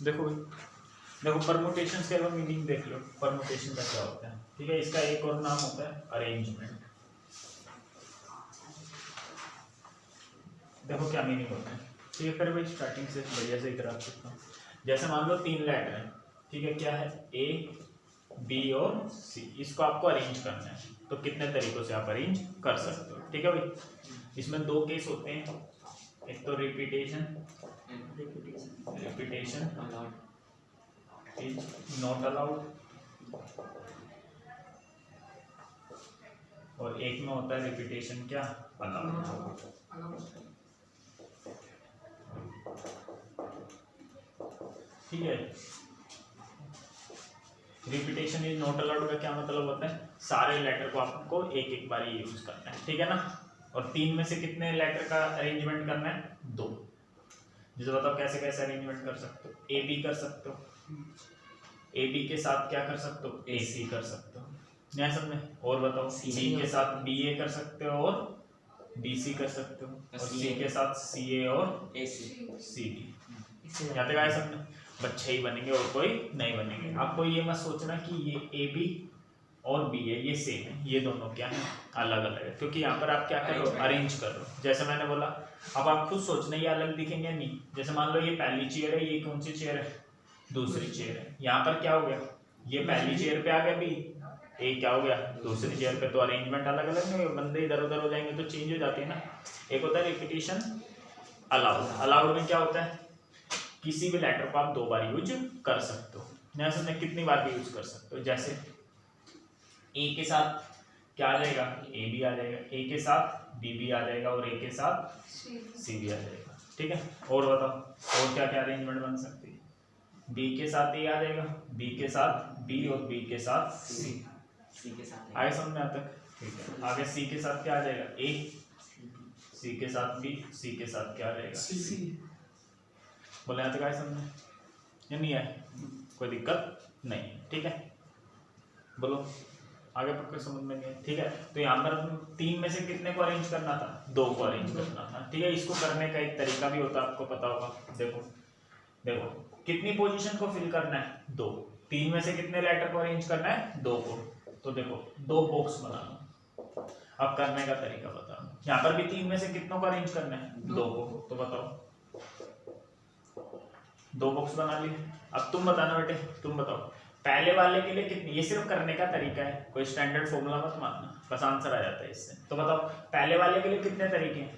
देखो देखो परमुटेशन का मीनिंग देख लो, परमुटेशन का क्या होता है, ठीक है। इसका एक और नाम होता है अरेंजमेंट। देखो क्या मीनिंग होता है, ठीक है। फिर भाई स्टार्टिंग से बढ़िया से ग्राफ सकता हूँ। जैसे मान लो 3 लेटर हैं, ठीक है, क्या है, ए बी और सी, इसको आपको अरेंज करना है। तो कितने तरीकों से आप अरेंज कर सकते हो, ठीक है भाई। इसमें 2 केस होते हैं, एक तो रिपीटेशन इज नॉट अलाउड, और एक में होता है रिपीटेशन क्या, अलाउड। ठीक है, रिपीटेशन इज नॉट अलाउड का क्या मतलब होता है, सारे लेटर को आपको एक एक बार यूज करना है, ठीक है ना। और 3 में से कितने लेटर का अरेंजमेंट करना है, 2। जैसे बताओ कैसे कैसे अरेंजमेंट कर सकते हो, ए बी कर सकते हो, ए बी के साथ क्या कर सकते हो, ए सी कर सकते हो, नहीं समझ में। और बताओ सी के साथ बी ए कर सकते हो और बी सी कर सकते हो, और सी के साथ सी ए और ए सी डी। यहाँ तक आए समझ में, बच्चे ही बनेंगे और कोई नहीं बनेंगे। आपको ये मत सोचना कि ये ए बी और बी है ये सेम है, ये दोनों क्या है, अलग अलग है, क्योंकि यहाँ पर आप क्या कर रहे हो, अरेंज कर रहे हो। जैसे मैंने बोला, अब आप खुद सोचना ये अलग दिखेंगे नहीं। जैसे मान लो ये पहली चेयर है, ये कौन सी चेयर है, दूसरी चेयर है। यहाँ पर क्या हो गया, ये पहली चेयर पे आ गया बी, ए क्या हो गया, दूसरी चेयर पे। तो अरेंजमेंट अलग अलग नहीं, बंदे इधर उधर हो जाएंगे तो चेंज हो जाती है ना। एक होता है रिपीटेशन अलाउड। अलाउड में क्या होता है, किसी भी लेटर को आप 2 बार यूज कर सकते हो। जैसे मैं कितनी बार भी यूज कर सकते हो, जैसे ए के साथ क्या आ जाएगा, ए बी आ जाएगा, ए के साथ बी भी आ जाएगा, और ए के साथ सी भी आ जाएगा, ठीक है। और बताओ और क्या क्या अरेंजमेंट बन सकती है, बी के साथ ए आ जाएगा, बी के साथ बी, और बी के साथ सी के साथ आगे समझ में आता है, ठीक है। आगे सी के साथ क्या आ जाएगा, ए, सी के साथ बी, सी के साथ क्या आ जाएगा, सी। बोले यहाँ तक आए समझ में या नहीं आए, कोई दिक्कत नहीं, ठीक है। बोलो आगे पक्का समझ में नहीं है, ठीक है। तो यहाँ पर 3 में से कितने को अरेंज करना था, 2 को अरेंज करना था, ठीक है। इसको करने का एक तरीका भी होता है, आपको पता होगा। देखो देखो कितनी पोजीशन को फिल करना है, 2। 3 में से कितने लेटर को अरेंज करना है, 2 को। तो देखो 2 बॉक्स बनाना। अब करने का तरीका बताओ, यहाँ पर भी 3 में से कितनों को अरेंज करना है, 2 को। तो बताओ 2 बॉक्स बना लिए। अब तुम बताना बेटे, तुम बताओ पहले वाले के लिए कितनी, ये सिर्फ करने का तरीका है, कोई स्टैंडर्ड फॉर्मूला मत मानना, बस आंसर आ जाता है इससे। तो बताओ पहले वाले के लिए कितने तरीके हैं,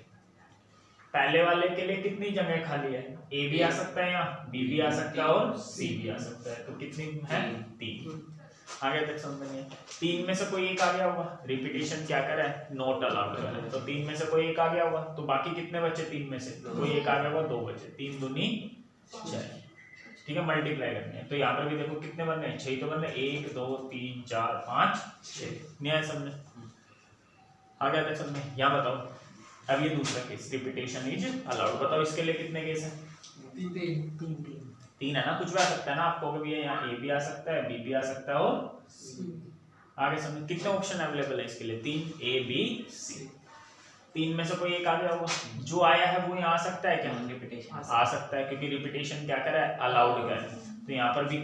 पहले वाले के लिए कितनी जगह खाली है, ए भी आ सकता है, यहाँ बी भी आ सकता है, और सी भी आ सकता है। तो कितनी है, 3। आगे तक समझ नहीं है। 3 में से कोई एक आ गया होगा, रिपीटेशन क्या कर रहा है, नॉट अलाउड कर रहा है। तो 3 में से कोई एक आ गया होगा, तो बाकी कितने बचे, 3 में से कोई एक आ गया होगा, 2 बचे। 3 दूनी 6, ठीक है। मल्टीप्लाई करने हैं, तो यहाँ पर भी देखो कितने बनने हैं, 6 तो बनने, 1 2 3 4 5 6। नहीं आया समझ, आ गया तक समझ। यहाँ बताओ अब ये दूसरा केस, रिपीटेशन इज अलाउड। बताओ इसके लिए कितने केस हैं, 3 है ना। कुछ भी आ सकता है ना, आपको भी यहाँ ए भी आ सकता है, बी भी आ सकता है, और आगे समझ कितने ऑप्शन अवेलेबल है इसके लिए, 3, ए बी सी। 3 में से कोई एक आ गया होगा, जो आया है वो यहाँ आ सकता है क्या, रिपीटेशन आ सकता है, क्योंकि रिपीटेशन क्या कर रहा है, अलाउड कर रहा है। तो यहाँ पर भी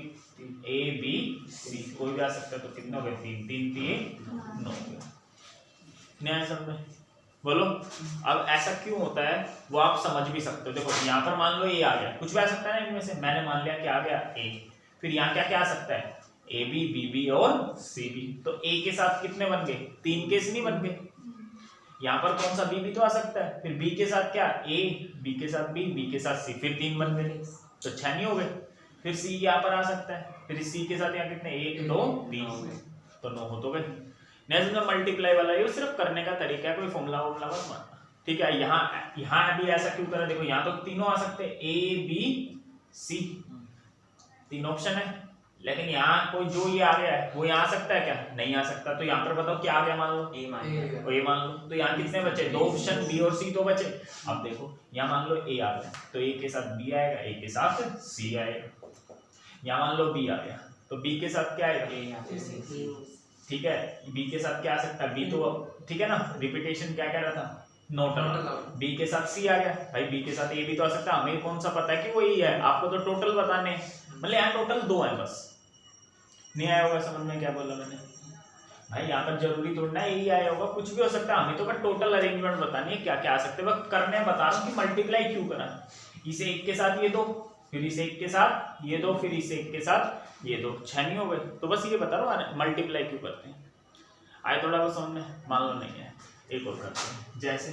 ए बी सी कोई भी आ सकता है। तो कितने हो गए, 3 3 3 9 हो गया। नहीं समझ में, बोलो। अब ऐसा क्यों होता है वो आप समझ भी सकते हो। देखो यहाँ पर मान लो ये आ गया, कुछ भी आ सकता है ना इनमें से। मैंने मान लिया क्या आ गया, ए। फिर यहाँ क्या क्या आ सकता है, ए बी बी बी और सी बी। तो ए के साथ कितने बन गए, 3 केस नहीं बन गए। यहाँ पर कौन सा बी भी तो आ सकता है। फिर बी के साथ क्या, ए, बी के साथ बी, बी के साथ सी, फिर 3 बन गए, तो 6 नहीं हो गए। फिर सी यहाँ पर आ सकता है, फिर सी के साथ यहाँ कितने, 1 2 3, तो 9 हो तो गए। नेक्स्ट में मल्टीप्लाई वाला ये सिर्फ करने का तरीका है, कोई फॉर्मूला वॉर्मूला मत मानना, ठीक है। यहाँ अभी ऐसा क्यों करा, देखो यहाँ तो तीनों आ सकते हैं, ए बी सी, 3 ऑप्शन है। लेकिन यहाँ कोई जो ये आ गया है वो यहाँ आ सकता है क्या, नहीं आ सकता। तो यहाँ पर बताओ क्या आ गया, मान लो ए मान लो। तो यहाँ कितने बचे, 2 ऑप्शन, बी और सी तो बचे। अब देखो यहाँ मान लो ए आ गया, तो ए के साथ बी आएगा, ए के साथ सी आएगा। यहाँ मान लो बी आ गया, तो बी के साथ क्या आएगा, ठीक है। बी के साथ क्या आ सकता है, बी तो ठीक है ना। रिपीटेशन क्या कह रहा था, नोट, बी के साथ सी आ गया भाई, बी के साथ ए भी तो आ सकता है, हमें कौन सा पता है कि वो ई है, आपको तो टोटल बताने हैं, मतलब यहाँ टोटल 2 है बस। नहीं आया होगा समझ में क्या बोला मैंने भाई, यहाँ पर जरूरी थोड़ा ना यही आया होगा, कुछ भी हो सकता है, हमें तो बस टोटल अरेंजमेंट बतानी है क्या क्या आ सकते हैं, बस करने बता रहा हूँ कि मल्टीप्लाई क्यों करा, इसे 1 के साथ ये दो, फिर इसे 1 के साथ ये दो, फिर इसे 1 के साथ ये दो, 6 नहीं हो गए, तो बस ये बता रहा हूँ मल्टीप्लाई क्यों करते हैं। आए थोड़ा बहुत समझ में, मान लो नहीं है, एक और करते हैं, जैसे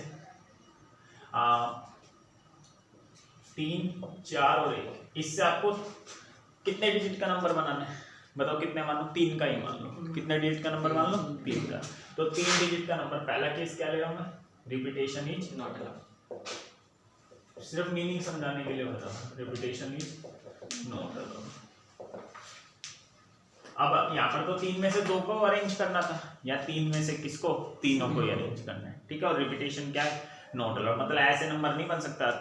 3 4 और 1, इससे आपको कितने डिजिट का नंबर बनाना है बताओ, कितने मान लो, 3 का ही मान लो, कितने डिजिट का नंबर मान लो, 3 का, तो 3 डिजिट का नंबर, पहला केस क्या ले रहा हूं मैं, रिपीटेशन इज नॉट अलाउड, सिर्फ मीनिंग समझाने के लिए बता रहा हूं, रिपीटेशन इज नॉट अलाउड। अब यहाँ पर तो 3 में से 2 को अरेंज करना था, या 3 में से किसको, तीनों को ही अरेंज करना है, ठीक है, और रिपीटेशन क्या है, नॉट अलाउड, मतलब ऐसे नंबर नहीं बन सकता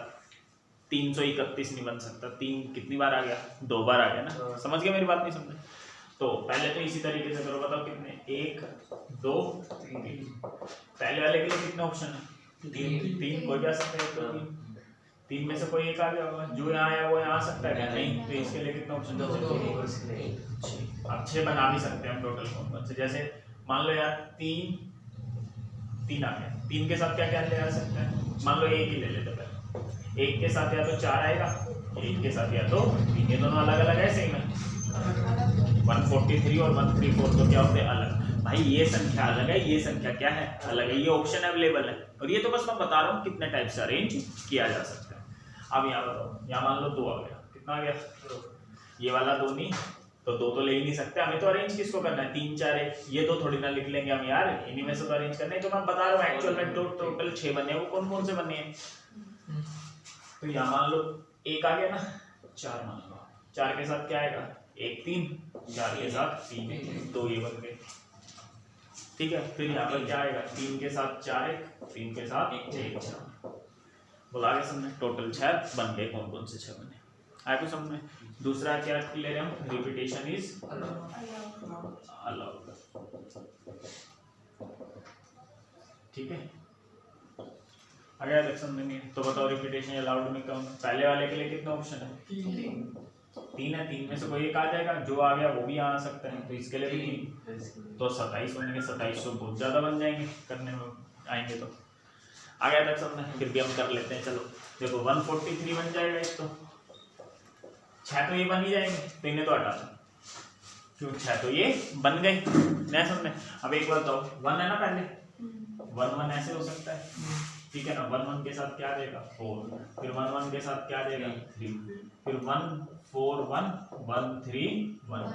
331 नहीं बन सकता, 3 कितनी बार आ गया, 2 बार आ गया ना, समझ गए मेरी बात, नहीं समझे, तो पहले तो इसी तरीके से करो, बताओ कितने, 1 2 3, पहले वाले के लिए कितने ऑप्शन है, 3 कोई भी आ सकता है, तो 3 में से कोई एक आ गया होगा, जो यहाँ आया वो यहाँ आ सकता है, नहीं, तो इसके लिए कितने ऑप्शन, अब 6 बना भी सकते हैं हम टोटल कॉम्पोनेंट से, जैसे मान लो यार 3 आ गया, 3 के साथ क्या क्या ले आ सकते हैं, मान लो 1 ही ले लेते हैं, 1 के साथ या तो 4 आएगा, 1 के साथ या तो 3, ये दोनों अलग अलग है, सेम है, 143 और 134 तो क्या होते हैं अलग, भाई ये संख्या अलग है, ये संख्या क्या है अलग है, ये ऑप्शन अवेलेबल है, और ये तो बस मैं बता रहा हूँ कितने टाइप से अरेंज किया जा सकता है। अब यहाँ बताओ, यहाँ मान लो 2 आ गया, कितना आ गया, ये वाला 2 नहीं, तो 2 तो ले ही नहीं सकते, हमें तो अरेंज किसको करना है, 3 4 1, ये 2 थोड़ी ना लिख लेंगे हम यार, इन्हीं में से तो अरेंज करना है, तो मैं बता रहा हूँ एक्चुअल में टोटल 6 बने हैं, वो कौन कौन से बने हैं, तो यहाँ मान लो 1 आ गया ना, 4 मान लो, 4 के साथ क्या आएगा, 1 3, 4 के साथ 3 2 ये बन गए, ठीक है, फिर यहाँ पर क्या आएगा, 3 के साथ 4 1, 3 के साथ 1 4, बोला आगे समझे, टोटल 6 बन गए, कौन कौन से 6 बने, आए तो समझ में। दूसरा क्या ले रहे हम, रिपीटेशन इज अलाउड, ठीक है, अगर तक समझेंगे तो बताओ, रिपीटेशन अलाउड में कम, पहले वाले के लिए कितने ऑप्शन है, 3 है, 3 में से कोई एक आ जाएगा, जो आ गया वो भी आ सकता है, तो इसके लिए भी 3, तो 27 बनेंगे, 27 तो बहुत ज्यादा बन जाएंगे, करने में आएंगे तो आ गया तक समझ, फिर भी हम कर लेते हैं, चलो देखो 143 बन जाएगा, एक तो 6 तो ये बन ही जाएंगे, तो इन्हें तो हटा दो, क्यों 6 तो ये बन गए, नहीं समझे। अब एक बात बताओ, 1 है ना पहले, 1 1 ऐसे हो सकता है, ठीक है ना, 1 1 के साथ क्या देगा 4, फिर 1 1 के साथ क्या देगा 3, फिर 1 4 1 1 3 1,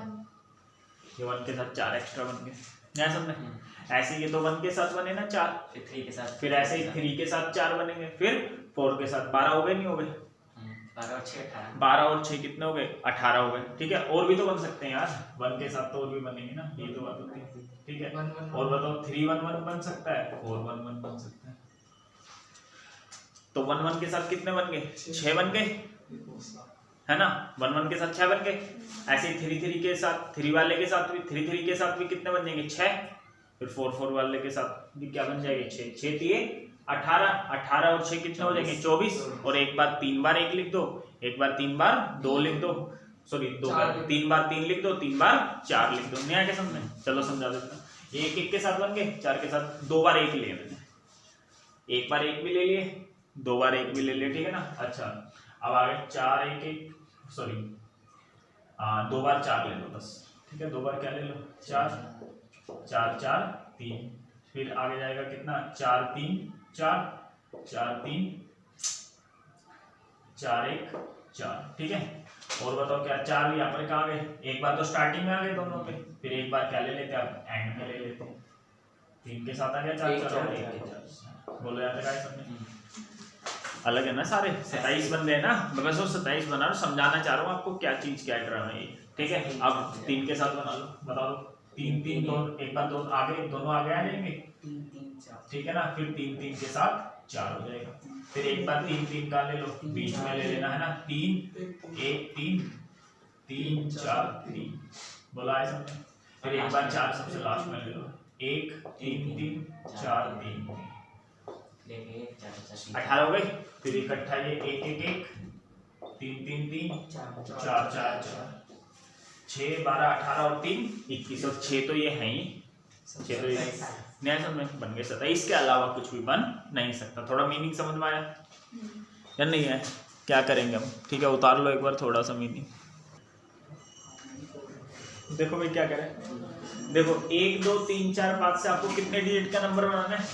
ये 1 के साथ 4 एक्स्ट्रा बन गए, नहीं समझे, ऐसे ये तो 1 के साथ बने ना 4, फिर 3 के साथ, फिर ऐसे ही 3 के साथ 4 बनेंगे, फिर 4 के साथ 12 हो गए, नहीं हो गए, 12 और 6 कितने हो गए, 18 हो गए, ठीक है, और भी तो बन सकते हैं यार, 1 के साथ तो और भी बनेंगे ना, ये तो बात होती है, ठीक है, और बताओ 3 1 1 बन सकता है, 4 1 1 बन सकता है, तो 1 1 के साथ कितने बन गए, 6 बन गए, है ना, 1 1 के साथ 6 बन गए, ऐसे ही 3 3 के साथ, 3 वाले के साथ भी, 3 3 के साथ भी कितने बन जाएंगे 6, फिर 4 4 वाले के साथ भी क्या बन जाएंगे 6 6 3 18, 18 और 6 कितने हो जाएंगे 24, और एक बार 3 बार 1 लिख दो, एक बार 3 बार 2 लिख दो, सॉरी 2 बार 3 बार 3 लिख दो, 3 बार 4 लिख दो, नहीं आया समझ में, चलो समझा देता हूँ, ये 1 1 के साथ बन गए, 4 के साथ 2 बार 1 लिए मैंने, एक बार 1 भी ले लिए, 2 बार 1 भी ले लिए, ठीक है ना, अच्छा अब आगे 4 1 1 सॉरी 2 बार 4 ले लो बस, ठीक है, 2 बार क्या ले लो 4 4 4 3, फिर आगे जाएगा कितना 4 3 4 4 3 4 1 4, ठीक है, और बताओ क्या 4 यहाँ पर कहाँ गए, एक बार तो स्टार्टिंग में आ गए दोनों पे, फिर एक बार क्या ले लेते हैं अब एंड में ले लेते हैं, 3 के साथ आ गया 4 4 और 1 के 4, बोलो यार क्या समझे, अलग है ना सारे, 27 बन गए ना, मैं बस वो 27 बना रहा हूँ, समझाना चाह रहा हूँ आपको क्या चीज क्या ड्रामा है ये, ठीक है, अब 3 के साथ बना लो, बताओ 3 3 दोनों, एक बार दोनों आगे आ जाएंगे, 3 3 4, ठीक है ना, फिर 3 3 के साथ 4 हो जाएगा, फिर एक बार 3 3 का ले लो, बीच में ले लेना है ना, 3 1 3 3 4 3, बोला है समझ, फिर एक बार 4 सबसे लास्ट में ले लो, 1 3 3 4 3, एक 4 4 18 हो गई। फिर इकट्ठा ये 1 1 1 3 3 3 4 4 4 6 12 18 और 3 21 और 6 तो ये है ही 6 तो ये नया सब बन गए 27। इसके अलावा कुछ भी बन नहीं सकता। थोड़ा मीनिंग समझ में आया या नहीं है? क्या करेंगे हम? ठीक है, उतार लो एक बार थोड़ा सा मीनिंग। देखो भाई क्या करें, देखो 1 2 3 4 5 से आपको कितने डिजिट का नंबर बनाना है?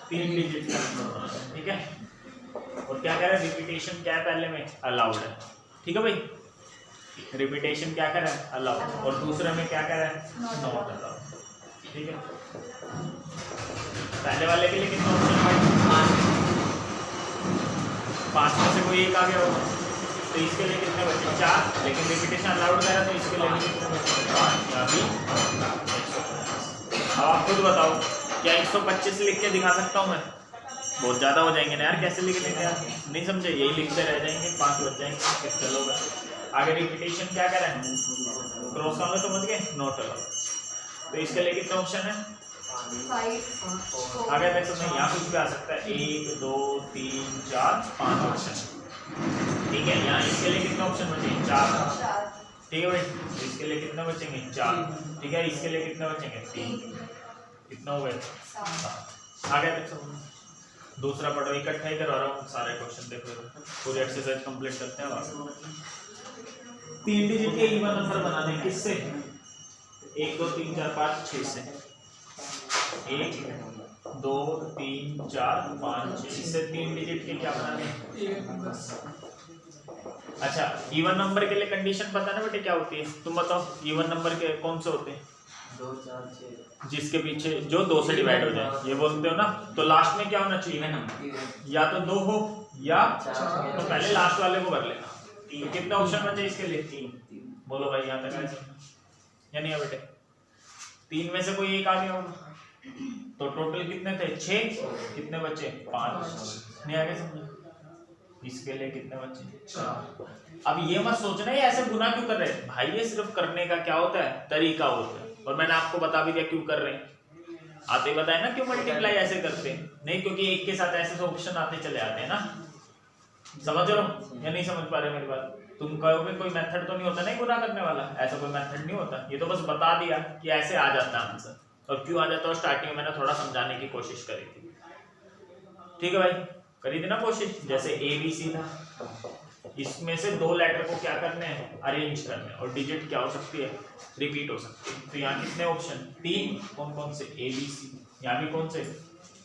3 डिजिट का नंबर बनाना है। ठीक है, और क्या कह रहा है? रिपीटेशन क्या है? पहले में अलाउड है। ठीक है भाई, रिपीटेशन क्या कर रहा है? अलाउड। और दूसरे में क्या कर रहा है? Not allowed. ठीक है, पहले वाले के लिए कितना ऑप्शन भाई? 5 में से कोई एक आ गया होगा, तो इसके लिए कितने बचे? 4। लेकिन रिपीटेशन अलाउड कर रहा है तो इसके लिए भी कितने बचे? 5 या भी 125। अब आप खुद बताओ, क्या 125 लिख के दिखा सकता हूँ मैं? बहुत ज़्यादा हो जाएंगे ना यार, कैसे लिख देंगे यार? नहीं समझे? यही लिखते रह जाएंगे, 5 बच जाएंगे। चलो आगे रिपीटेशन क्या कर रहा है? क्रॉस वाला समझ गए? Not allowed. तो इसके लिए कितने ऑप्शन है? 5 आगे देख सकते हैं, यहाँ कुछ भी आ सकता है। 1 2 3 4 5 ऑप्शन। ठीक है, यहाँ इसके लिए कितने ऑप्शन बचे? 4। ठीक है भाई, इसके लिए कितने बचेंगे? 4। ठीक है, इसके लिए कितने बचेंगे? 3। कितना हो गए? 7। आगे देख सकते हैं, दूसरा पढ़ो, इकट्ठा ही करवा रहा हूँ सारे क्वेश्चन। देखो पूरी एक्सरसाइज कंप्लीट करते हैं। 3 डिजिट के इवन नंबर बनाने किससे? 1 2 3 4 5 6 से। 1 2 3 4 5 6 इससे 3 डिजिट के क्या बनाने? अच्छा, इवन नंबर के लिए कंडीशन पता ना बेटे क्या होती है? तुम बताओ, इवन नंबर के कौन से होते हैं? 2 4 6 जिसके पीछे जो 2 से डिवाइड हो जाए, ये बोलते हो ना। तो लास्ट में क्या होना चाहिए? या तो 2 हो या 4। तो पहले लास्ट वाले को कर लेना। तो कितने ऑप्शन बचे इसके लिए? 3। बोलो भाई, यहाँ तक आए या नहीं है बेटे? 3 में से कोई एक आ गया होगा, तो टोटल कितने थे? 6। कितने बचे? 5। नहीं आगे समझो, इसके लिए कितने बचे? 4। अब ये मत सोचना ये ऐसे गुना क्यों कर रहे हैं भाई, ये सिर्फ करने का क्या होता है? तरीका होता है। और मैंने आपको बता भी दिया क्यों कर रहे हैं। आते बताए ना क्यों मल्टीप्लाई ऐसे करते हैं? नहीं, क्योंकि एक के साथ ऐसे ऑप्शन आते चले आते हैं ना। समझ रहे हो या नहीं समझ पा रहे मेरी बात? तुम कहोगे कोई मेथड तो नहीं होता नहीं गुना करने वाला, ऐसा कोई मेथड नहीं होता। ये तो बस बता दिया कि ऐसे आ जाता है आंसर, और क्यों आ जाता है स्टार्टिंग में मैंने थोड़ा समझाने की कोशिश करी थी। ठीक है भाई, करी थी ना कोशिश। जैसे ABC था, इसमें से 2 लेटर को क्या करने हैं? अरेंज करने, और डिजिट क्या हो सकती है? रिपीट हो सकती है। तो यहाँ कितने ऑप्शन? 3। कौन कौन से? ABC। यहाँ भी कौन से?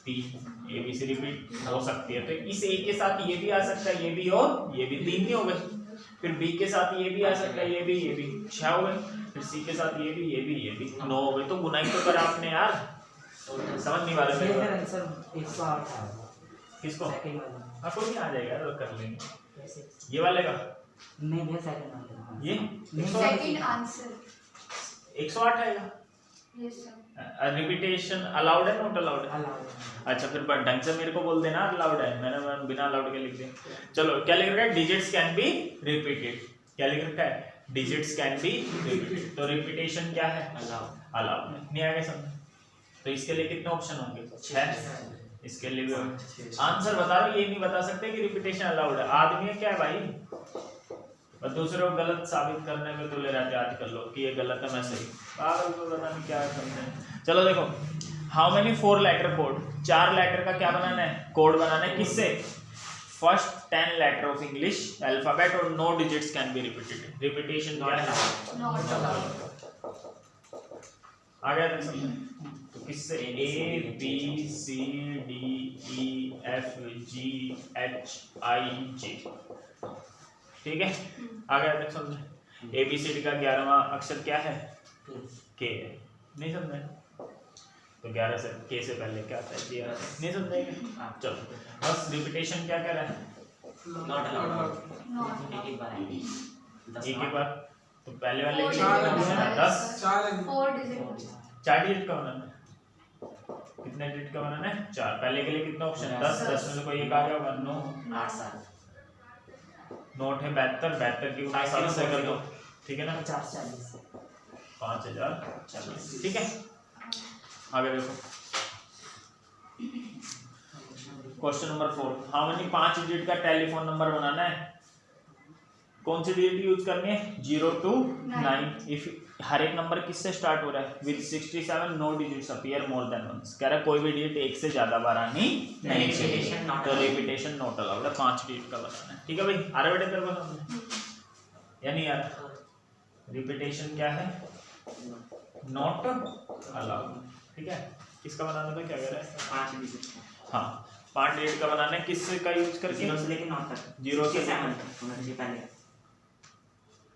3। ABC रिपीट हो सकती है। तो इस A के साथ ये भी आ सकता है, ये भी, और ये भी। 3 नहीं हो गए। फिर B के साथ ये भी आ सकता है, ये भी 6 हो गए। फिर C के साथ ये भी 9 हो गए। तो गुना ही तो करा आपने यार, समझ नहीं पा रहे मेरे आंसर 108 है। किसको? सेकंड वाला। हाँ कोई नहीं, आ जाएगा तो कर लेंगे। ये वाले का नहीं भैया, सेकंड वाला। ये सेकंड आंसर 108 आएगा। Yes sir. रिपीटेशन अलाउड है नॉट अलाउड है? अलाउड। अच्छा, फिर ढंग से मेरे को बोल देना अलाउड है। मैंने बिना अलाउड के लिख दिया। चलो क्या लिख रखा है? Digits can be repeated. क्या लिख रखा है? Digits can be repeated. तो रिपीटेशन क्या है? अलाउड। अलाउड है। नहीं आगे समझ? तो इसके लिए कितने ऑप्शन होंगे? 6। इसके लिए भी आंसर बता रहा हूं, ये नहीं बता सकते कि रिपीटेशन अलाउड है। आदमी है क्या है भाई, और दूसरे को गलत साबित करने में तुले रहते आजकल लोग कि ये गलत है मैं सही। पागल को पता नहीं क्या करते हैं। चलो देखो, how many 4 letter code? 4 letter का क्या बनाना है? कोड बनाना है। किससे? First 10 letter of English alphabet, और no digits can be repeated. Repetition क्या है? Not allowed. आ गया देख सकते हैं? तो किससे? A B C D E F G H I J। ठीक है, आ गया देख सकते हैं? ABCD का 11वां अक्षर क्या है? K है। नहीं समझे? तो 11 से K से पहले क्या आता है? J आता है। नहीं समझेंगे? चलो बस रिपीटेशन क्या कह रहा है? Not allowed. नॉट एक एक बार। तो पहले वाले के चार लिए डिजिट। 10 4 डिजिट। 4 डिजिट का बनाना है। कितने डिजिट का बनाना है? 4। पहले के लिए कितना ऑप्शन? 10। 10 में से कोई एक आ गया होगा? 9। 8 7 नोट है 72। 72 की गुना 7 से कर दो। ठीक है ना? 440 5040। ठीक है, आगे देखो। Question number 4, how many 5 digit का टेलीफोन नंबर बनाना है, कौन सी डिजिट यूज करनी है, 0 to 9। इफ हर एक नंबर किससे स्टार्ट हो रहा है, with 67 no digits appear more than once. कह रहा है कोई भी डिजिट एक से ज्यादा बार आनी नहीं चाहिए, तो रिपीटेशन नॉट अलाउड है, 5 डिजिट का बनाना है। ठीक है भाई, आ रहा बेटे तेरे को समझ या नहीं आ रहा? रिपीटेशन क्या है, नॉट अलाउड। ठीक है, किसका बनाना था, क्या कह रहा है, 5 डिजिट। हाँ 5 डिजिट का बनाना है, किससे का यूज करके, 0 से लेके 9 तक, 0 से 7 तक होना चाहिए पहले।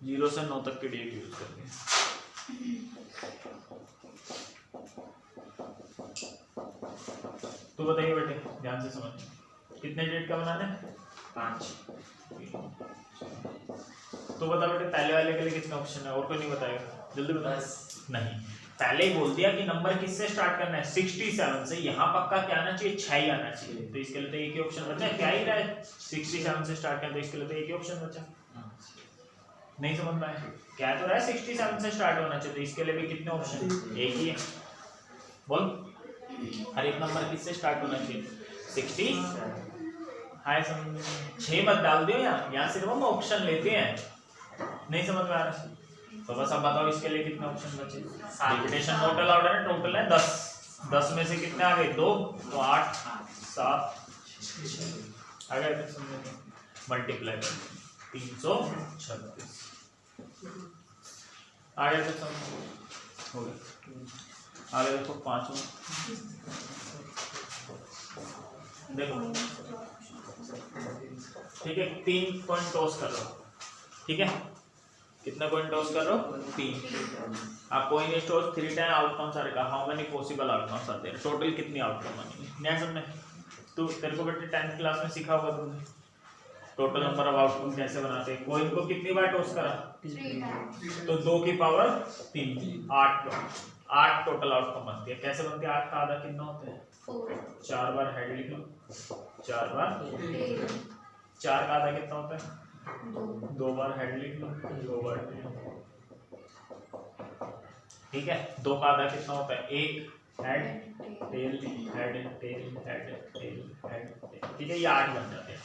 0 से 9 तक की डिजिट यूज करके। तो बताइए बेटे, ध्यान से समझ, कितने डिजिट का बनाना है, 5। तो बता बेटे पहले वाले के लिए कितना ऑप्शन है, और कोई नहीं बताएगा, जल्दी बता। बस नहीं, पहले ही बोल दिया कि नंबर किससे स्टार्ट करना है, 67 से। यहाँ पक्का क्या आना चाहिए, 6 ही आना चाहिए, तो इसके लिए तो एक ही ऑप्शन बचा, क्या ही रहा है 67 से स्टार्ट करना, तो इसके लिए तो एक ही ऑप्शन बचा। नहीं समझ में आया, क्या तो रहा है 67 से स्टार्ट होना चाहिए, तो इसके लिए भी कितने ऑप्शन, एक ही है। बोल, हर एक नंबर किससे स्टार्ट होना चाहिए, 60। हाय समझ, 6 मत डाल दियो, यहाँ सिर्फ हम ऑप्शन लेते हैं। नहीं समझ में आ रहा, तो बस अब बताओ इसके लिए कितने ऑप्शन बचे, रिपीटेशन नॉट अलाउड है, टोटल है 10 में से कितने आ गए, 2, तो 8, 7 आ गए, समझे, मल्टीप्लाई 336 आ गया, तो समझ हो गया। आगे देखो 5वां, देखो ठीक है, 3 पॉइंट टॉस कर लो। ठीक है, कितना पॉइंट टॉस कर रहे हो, 3। आप कोई नहीं टॉस 3 टाइम आउटकम्स आएगा, हाउ मेनी पॉसिबल आउटकम्स आते हैं, टोटल कितनी आउटकम आनी है। नहीं समझे, तो तेरे को बेटे 10th क्लास में सीखा होगा तुमने, टोटल नंबर ऑफ आउटकम कैसे बनाते हैं। कोई इनको कितनी बार टॉस करा, 3 times। तो 2 की पावर 3, 8 टोटल आउटकम बनती है। कैसे बनती है, 8 का आधा कितना होता है, 4 4 बार हेड लिख लो, 4 बार, 8 4 का आधा कितना होता है, 2 2 बार हेड लिख लो, 2 बार tail। ठीक है, 2 का आधा कितना होता है, 1 head tail head tail head tail head tail. ठीक है, ये 8 बन जाते हैं।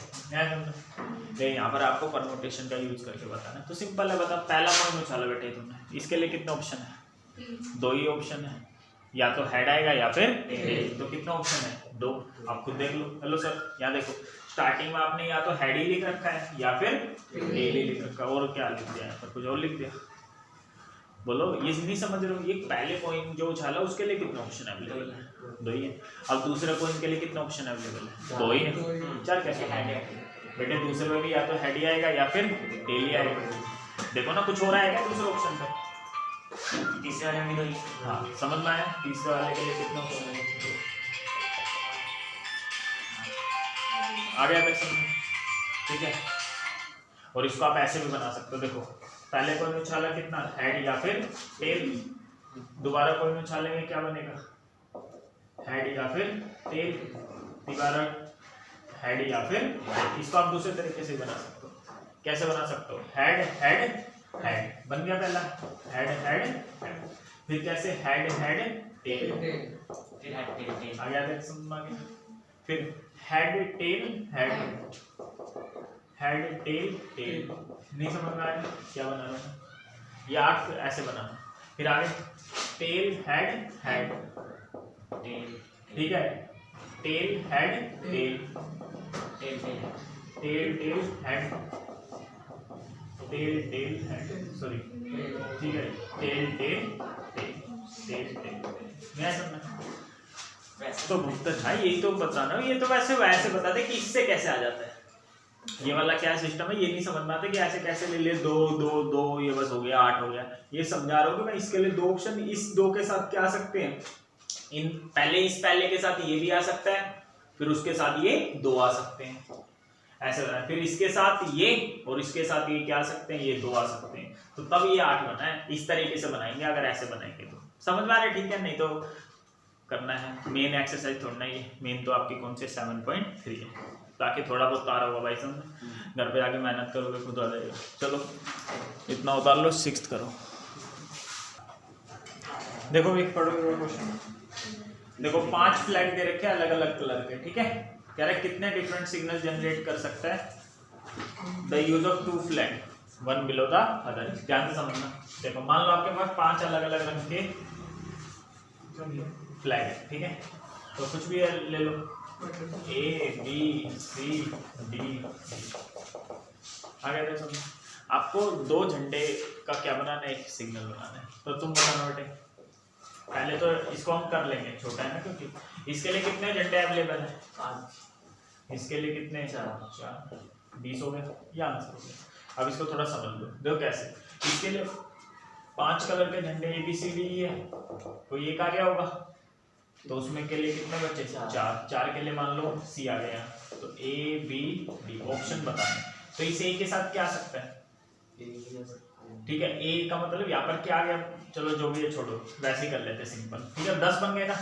तो यहाँ पर आपको परमुटेशन का यूज करके बताना, तो सिंपल है, बता। पहला पॉइंट उछाला बेटे तुमने, इसके लिए कितने ऑप्शन है, 2 ही ऑप्शन है, या तो हेड आएगा या फिर टेल। तो कितना ऑप्शन है, 2। आप खुद देख लो। हेलो सर, यहाँ देखो, स्टार्टिंग में आपने या तो हेड ही लिख रखा है या फिर टेल ही लिख रखा है, और क्या लिख दिया है, पर कुछ और लिख दिया। बोलो, ये नहीं समझ रहे हो, ये पहले कॉइन जो उछाला उसके लिए कितने ऑप्शन अवेलेबल है, 2 ही है। अब दूसरे कॉइन के लिए कितने ऑप्शन अवेलेबल है, 2 ही है। 4 कैसे बेटे, दूसरे में भी या तो हेड ही आएगा या फिर टेल ही आएगा। देखो ना, कुछ हो रहा है दूसरे ऑप्शन पे, तीसरे वाले में 2 ही। हाँ समझ में आया। तीसरे वाले के लिए कितने ऑप्शन है, आ गया तक समझ। ठीक है, और इसको आप ऐसे भी बना सकते हो। देखो, पहले कोई उछाला कितना, हेड या फिर टेल, दोबारा कोई उछालेंगे क्या बनेगा, हेड या फिर टेल, दोबारा हेड या फिर, इसको आप दूसरे तरीके से बना सकते हो। कैसे बना सकते हो, हेड हेड हेड बन गया पहला, हेड हेड हेड, फिर कैसे हेड हेड टेल, फिर हेड टेल टेल आ गया, समझ में आ गया। फिर head tail head head tail tail, नहीं समझ में आया क्या बना रहा है, ये 8 ऐसे बनाना। फिर आगे टेल हेड हेड टेल, ठीक है, tail head tail tail tail tail tail head tail tail head, sorry, ठीक है, tail tail tail tail tail, मैं समझा। तो भुगत था, यही तो बताना, ये तो वैसे बता दे कि इससे कैसे आ जाता है, ये वाला क्या सिस्टम है, ये नहीं समझ में आता कि ऐसे कैसे ले ले, 2 2 2 ये बस हो गया, 8 हो गया। ये समझा रहा हूँ कि मैं इसके लिए 2 ऑप्शन, इस 2 के साथ क्या आ सकते हैं, इस पहले के साथ ये भी आ सकता है, फिर उसके साथ ये 2 आ सकते हैं, ऐसे बना। फिर इसके साथ ये और इसके साथ ये क्या आ सकते हैं, ये 2 आ सकते हैं, तो तब ये 8 बना है। इस तरीके से बनाएंगे, अगर ऐसे बनाएंगे तो समझ में आ रहा है। ठीक है, नहीं तो करना है मेन एक्सरसाइज थोड़ा, ये मेन तो आपकी कौन से 7.3 है, ताकि थोड़ा बहुत तारा होगा भाई समझ, घर पे आके मेहनत करोगे खुद आ जाएगा। चलो इतना उतार लो, 6th करो। देखो एक पढ़ो क्वेश्चन, देखो 5 फ्लैग दे रखे अलग अलग कलर के, ठीक है, कह रहे कितने डिफरेंट सिग्नल जनरेट कर सकता है the use of two flag one below the other. ध्यान से समझना। देखो मान लो आपके पास 5 अलग अलग रंग के फ्लैग है, ठीक है, तो कुछ भी ले लो, ए बी सी डी। आगे देखो आपको 2 झंडे का क्या बनाना है, एक सिग्नल बनाना है, तो तुम बताना बेटे। पहले तो इसको हम कर लेंगे, छोटा है ना, क्योंकि इसके लिए कितने झंडे अवेलेबल है, 5। इसके लिए कितने, 4। 20 हो गया, ये आंसर हो गया। अब इसको थोड़ा समझ लो, देखो कैसे। इसके लिए 5 कलर के झंडे ए बी सी डी है, तो ये आ गया होगा, तो उसमें के लिए कितने बचे, 4 के लिए मान लो सी आ गया, तो ए बी डी ऑप्शन बताएं। तो इस ए के साथ क्या आ सकता है, ठीक है, ए का मतलब यहाँ पर क्या आ गया, चलो जो भी है छोड़ो, वैसे ही कर लेते सिंपल, ठीक है। 10 बन गए ना।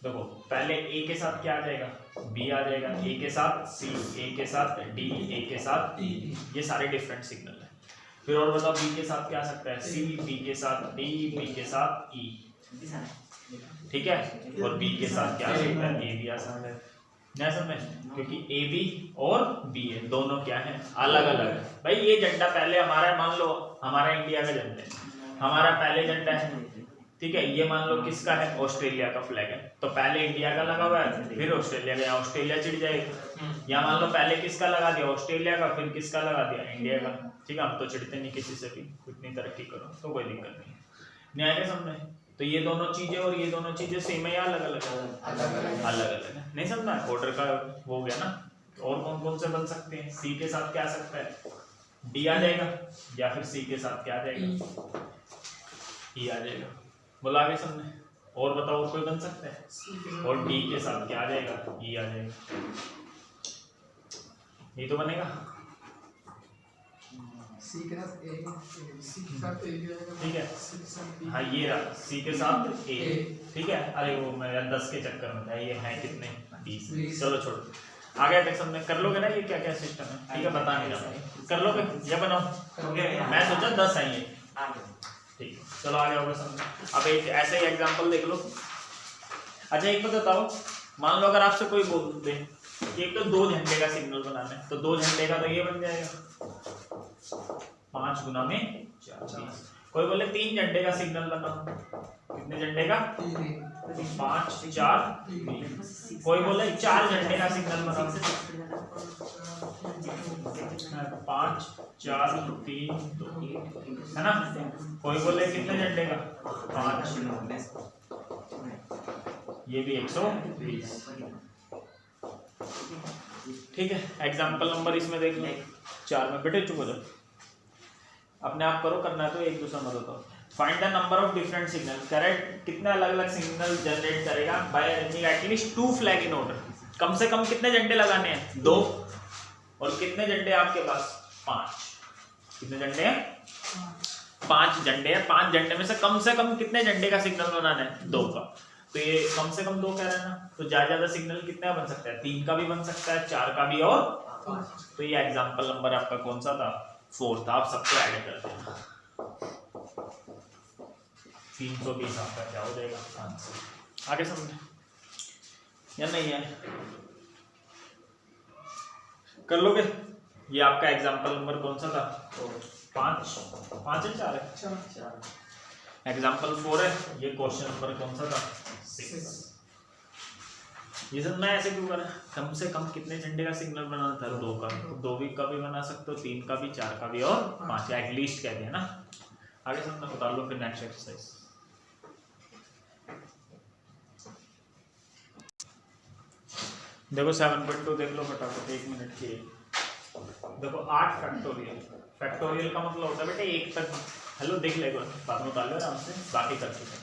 देखो पहले ए के साथ क्या आ जाएगा, बी आ जाएगा, ए के साथ सी, ए के साथ डी, ए के साथ ई, ये सारे डिफरेंट सिग्नल है। फिर और बताओ बी के साथ क्या आ सकता है, सी, बी के साथ डी, बी के साथ ई, ठीक है, और बी के साथ क्या आ सकता है, ए बी आ सकता है। नहीं समझ, क्योंकि ए बी और बी है, दोनों क्या है, अलग अलग है। भाई ये झंडा पहले हमारा, मान लो हमारा इंडिया का झंडा है, हमारा पहले झंडा है, ठीक है, ये मान लो किसका है, ऑस्ट्रेलिया का फ्लैग है, तो पहले इंडिया का लगा हुआ है, फिर ऑस्ट्रेलिया का, यहाँ ऑस्ट्रेलिया चिढ़ जाएगा। या मान लो पहले किसका लगा दिया, ऑस्ट्रेलिया का, फिर किसका लगा दिया, इंडिया का, ठीक है। हम तो चिढ़ते नहीं किसी से भी, इतनी तरक्की करो तो कोई दिक्कत नहीं है। न्याय के समझे, तो ये दोनों चीजें और ये दोनों चीजें सेम है या अलग अलग है, अलग अलग है, नहीं समझना। ऑर्डर का हो गया ना। और कौन कौन से बन सकते हैं, सी के साथ क्या आ सकता है, डी आ जाएगा, या फिर सी के साथ क्या आ जाएगा, ई आ जाएगा। बोला आगे समझे। और बताओ और कोई बन सकता है, और डी के साथ क्या आ जाएगा, ई आ जाएगा, ये तो बनेगा। सी के साथ ए, सी के साथ ए भी आएगा, ठीक है, सी के साथ बी, हाँ ये रहा सी के साथ ए, ठीक है। अरे वो मैं 10 के चक्कर में था, ये है कितने, 20। चलो छोड़ो आगे देख समझे, कर लोगे ना ये क्या क्या सिस्टम है, ठीक है, बता नहीं रहा, कर लोगे या बनाओ, मैं सोचा 10 है ये, ठीक है। चलो आगे होगा समझ। अब एक ऐसे ही एग्जांपल देख लो। अच्छा एक बात बताओ, मान लो अगर आपसे कोई बोल दे कि एक तो 2 झंडे का सिग्नल बनाना है, तो 2 झंडे का तो ये बन जाएगा 5 गुना में 4। कोई बोले 3 झंडे का सिग्नल बनाओ, कितने झंडे का, 5 4 3। कोई बोले 4 झंडे का सिग्नल बनाओ, 5 4 3 2, है ना। कोई बोले कितने झंडे का, 5, ये भी 120, ठीक है। एग्जाम्पल नंबर इसमें देख लो 4 में। बेटे चुप हो जाओ, अपने आप करो, करना है तो एक दूसरा मत होता। Find the number of different signal, correct कितने अलग अलग सिग्नल जनरेट करेगा by arranging at least 2 flag in order. कम से कम कितने झंडे लगाने हैं, 2, और कितने झंडे आपके पास, 5। कितने झंडे हैं, 5 झंडे हैं। 5 झंडे में से कम कितने झंडे का सिग्नल बनाना है, 2 का। तो ये कम से कम 2 कह रहे हैं ना, तो ज्यादा सिग्नल कितना बन सकता है, 3 का भी बन सकता है, 4 का भी और 5। तो ये एग्जाम्पल नंबर आपका कौन सा था, 4 था। आप सबको ऐड कर देना, 320 आपका क्या हो जाएगा आंसर। आगे समझे या नहीं है, कर लोगे। ये आपका एग्जाम्पल नंबर कौन सा था, 5 है 4 है, एग्जाम्पल 4 है। ये क्वेश्चन नंबर कौन सा था, 6। ये सब मैं ऐसे क्यों करा, कम से कम कितने झंडे का सिग्नल बनाना था, 2 का। 2 भी का भी बना सकते हो, 3 का भी, 4 का भी और 5 एटलीस्ट कह दिया ना। आगे समझना, बता लो फिर नेक्स्ट एक्सरसाइज। देखो 7.2 देख लो फटाफट, 1 मिनट की। देखो 8 फैक्टोरियल। फैक्टोरियल का मतलब होता है बेटे 1 तक, हेलो देख ले बाद में उतार लो आराम से, बाकी कर चुके हैं।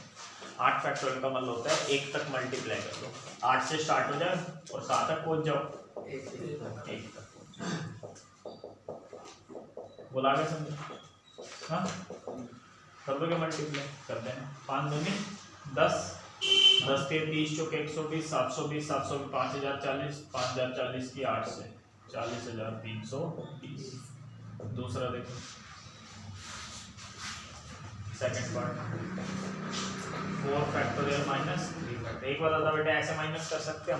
8 फैक्टोरियल का मतलब होता है 1 तक मल्टीप्लाई कर लो, 8 से स्टार्ट हो जाए और 7 तक पहुंच जाओ, 1 तक। बोला आगे समझो, हाँ कर दोगे मल्टीप्लाई, कर देना। 5 दूनी 10, 10 के 30 चौके 120, 720, 720 5040, 5040 की 8 से 40,320। दूसरा देखो second part, 4 factorial minus 3 factorial. एक बात आता बेटा, ऐसे माइनस कर सकते हैं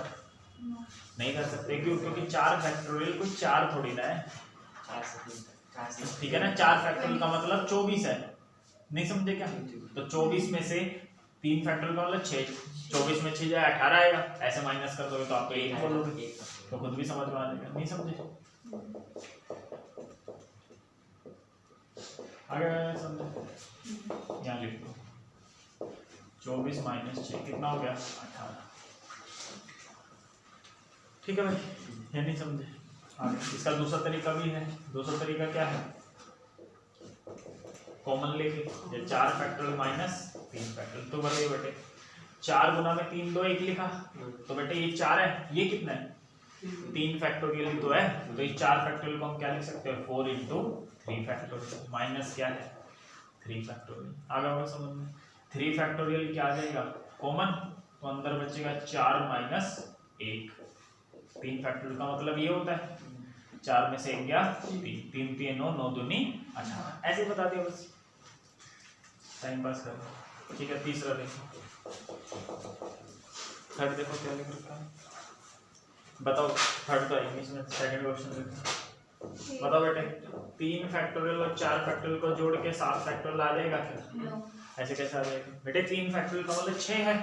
नहीं कर सकते क्यों? क्योंकि 4 फैक्टोरियल को 4 थोड़ी ना है, 4 से 3 ठीक है ना। 4 फैक्टोरियल का मतलब 24 है, नहीं समझे क्या? तो 24 में से 3 फैक्टोरियल का मतलब 6, 24 में 6 जाए 18 आएगा, ऐसे माइनस कर दोगे तो आपको 1 बोलोगे, तो खुद भी समझ में आ जाएगा। नहीं समझे? आगे समझे, यहाँ लिख दो 24 माइनस 6 कितना हो गया? 18। ठीक है भाई, ये नहीं समझे? आगे इसका दूसरा तरीका भी है। दूसरा तरीका क्या है? कॉमन लेके ये 4 फैक्टोरियल माइनस 3 फैक्टोरियल, तो बताइए बेटे 4 गुना में 3 2 1 लिखा, तो बेटे ये 4 है, ये कितना है? 3 फैक्टोरियल ही तो है, तो ये 4 फैक्टोरियल को हम क्या लिख सकते हैं? 4 इंटू 3 फैक्टोरियल माइनस क्या है? 3 फैक्टोरियल। आगे होगा समझ में? 3 फैक्टोरियल क्या आ जाएगा? कॉमन, तो अंदर बचेगा 4 माइनस 1। 3 फैक्टोरियल का मतलब ये होता है 4 में से 1 गया 3, 3 3 9, 9 दूनी 18। ऐसे ही बता दिया बस, टाइम पास कर। ठीक है, तीसरा देखो, थर्ड देखो क्या लिख रखा है, बताओ। थर्ड तो इंग्लिश में, सेकंड क्वेश्चन देखो, बताओ बेटे 3 फैक्टोरियल और 4 फैक्टोरियल को जोड़ के 7 फैक्टोरियल आ जाएगा क्या? ऐसे कैसे आ जाएगा बेटे? 3 फैक्टोरियल का मतलब 6 है,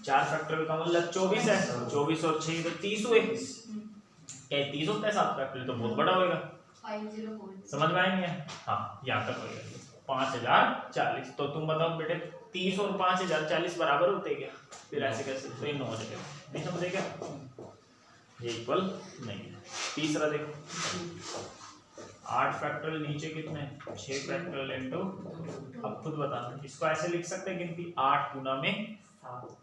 4 फैक्टोरियल का मतलब 24 है, 24 और 6 तो 30 हुए। क्या 30 होता है? 7 फैक्टोरियल तो बहुत बड़ा होगा, 504 समझ में आएंगे? हाँ, यहाँ तक होगा 5040। तो तुम बताओ बेटे 30 और 5040 बराबर होते क्या? फिर ऐसे कैसे? तो ये 9 हो जाएगा, नहीं समझे क्या? ये इक्वल नहीं है। तीसरा देखो 8 फैक्टोरियल नीचे कितने? 6 फैक्टोरियल इनटू, अब खुद बताना, इसको ऐसे लिख सकते हैं गिनती 8 गुना में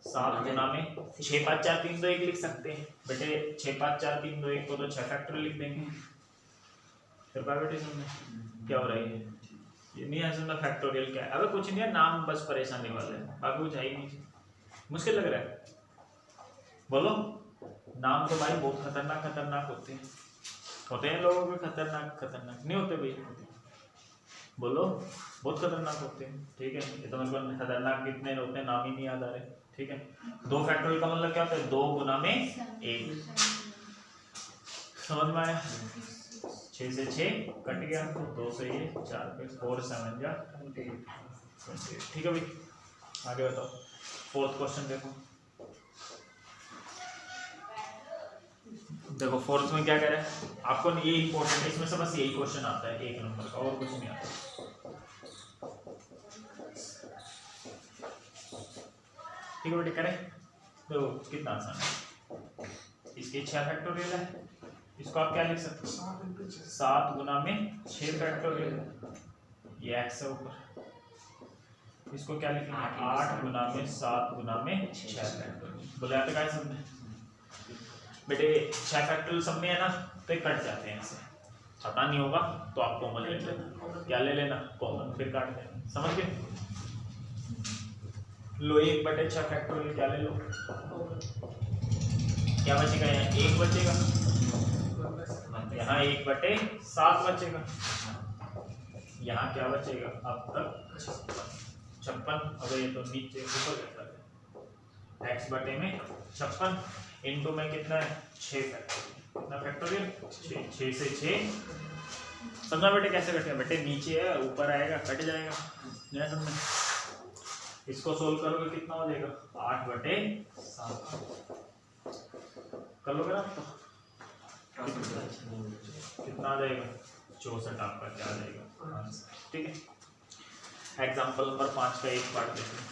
7 गुना में 6 5 4 3 2 1 लिख सकते हैं बेटे। 6 5 4 3 2 1 को तो 6 फैक्टोरियल लिख देंगे। फिर बेटे समझे क्या हो रहा है? ये नहीं है समझना फैक्टोरियल क्या है। अबे कुछ नहीं है, नाम बस परेशानी वाला है, बाकी कुछ है ही नहीं। मुश्किल लग रहा है? बोलो, नाम तो भाई बहुत खतरनाक खतरनाक होते हैं लोगों के, खतरनाक खतरनाक नहीं होते भाई, बोलो बहुत खतरनाक होते हैं। ठीक है, ये तो मेरे को खतरनाक कितने होते हैं नाम ही नहीं याद आ रहे। ठीक है, 2 फैक्टोरियल का मतलब क्या होता है? 2 गुना में 1, समझ में आया? 6 से 6 कट गया, 2 से ये 4 पे 4 7 जा 28। ठीक है भाई, आगे बताओ। फोर्थ क्वेश्चन देखो, देखो फोर्थ में क्या कह रहा है आपको, ये इंपॉर्टेंट है, इसमें से बस यही क्वेश्चन आता है 1 नंबर का, और कुछ नहीं आता। ठीक है बेटे, करें देखो कितना आसान है। इसके 6 फैक्टोरियल है, इसको आप क्या लिख सकते हो? 7 गुना में 6 फैक्टोरियल, ये x है ऊपर, इसको क्या लिखेंगे? 8 गुना में 7 गुना में 6 फैक्टोरियल। बोले आते क्या समझे बेटे? 6 फैक्टोरियल सब में है ना, तो ये कट जाते हैं ऐसे, पता नहीं होगा तो आप कॉमन ले लेना। क्या ले लेना? कॉमन, फिर काट देना, समझ गए? लो 1/6 फैक्टोरियल क्या ले लो, क्या बचेगा? यहाँ 1 बचेगा, यहाँ 1/7 बचेगा, यहाँ क्या बचेगा? अब तक 56। अब ये तो नीचे ऊपर जाता है, x बटे में 56 इनटू में कितना है? 6 फैक्टोरियल। कितना फैक्टोरियल? 6 से 6। समझा बेटे कैसे कटेगा? बेटे नीचे है ऊपर आएगा, कट जाएगा, नहीं समझ? इसको सोल्व करोगे कितना हो जाएगा? 8/7 कर लोगे ना तो कितना आ जाएगा? 64 आपका क्या आ जाएगा आंसर। ठीक है, एग्जाम्पल नंबर 5 का एक पार्ट देखते हैं।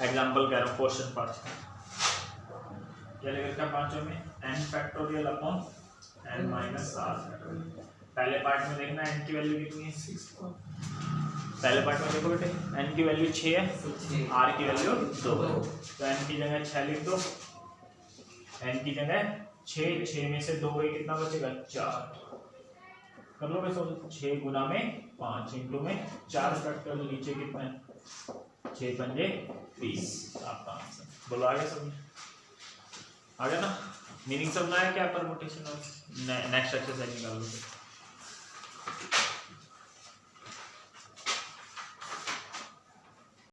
एग्जाम्पल कह रहा हूँ क्वेश्चन 5 का, क्या लिखा 5 में? n factorial upon n minus r factorial. पहले पार्ट में देखना n की वैल्यू कितनी है? 6। पहले पार्ट में देखो बेटे n की वैल्यू 6 है, r की वैल्यू 2, तो n की जगह 6 लिख दो, n की जगह 6 में से 2 गए, कितना बचेगा? 4। कर लो भाई, 6 गुना में 5 इंटू में 4 फैक्टोरियल, नीचे कितना है? 6 पंजे 20 आपका आंसर। बोलो आगे समझ आ गया ना? मीनिंग समझ आया क्या? परमुटेशन और नेक्स्ट एक्सरसाइज निकाल लो।